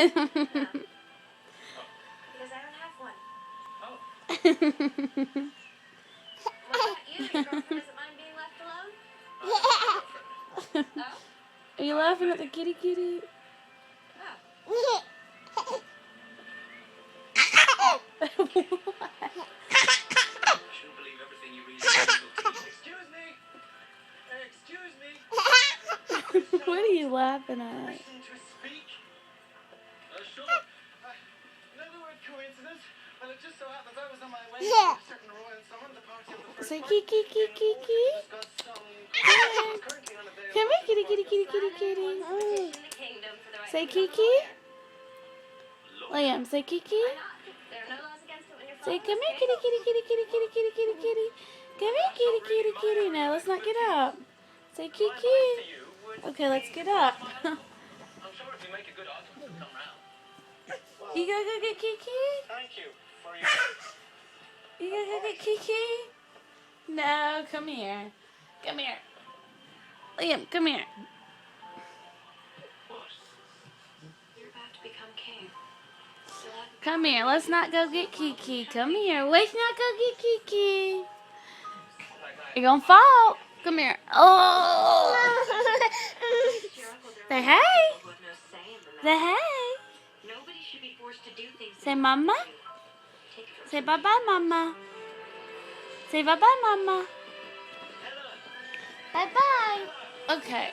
I don't have one. Oh. What about you? Your girlfriend doesn't mind being left alone? Oh? Are you laughing at the kitty kitty? Oh. I shouldn't believe everything you read in the Excuse me! Excuse me! What are you laughing at? Permission to speak? Sure. Another word coincidence. Well, it just so happens I was on my way to a certain royal summon, the party of the first Say one. kiki kiki kiki. Come here, kitty kitty kitty kitty kitty. Petition the kingdom for the right Say to become a Kiki. lawyer. Liam, say Kiki. Why not? There are no laws against it when you're Say following come the here, kitty kitty kitty kitty kitty kitty kitty kitty. Come here, kitty kitty kitty. Now let's not get up. Say Kiki. Okay, let's get up. I'm sure if you make a good argument, it'll come round. You gonna go get Kiki? Thank you for your... You gonna go get Kiki? No, come here. Come here. Liam, come here. You're about to become king. Come here. Let's not go get Kiki. Come here. Let's not go get Kiki. You're gonna fall. Come here. Oh. Say hey. Say hey. Nobody should be forced to do things. Say mama. Say bye-bye, mama. Say bye-bye, mama. Bye-bye. Okay.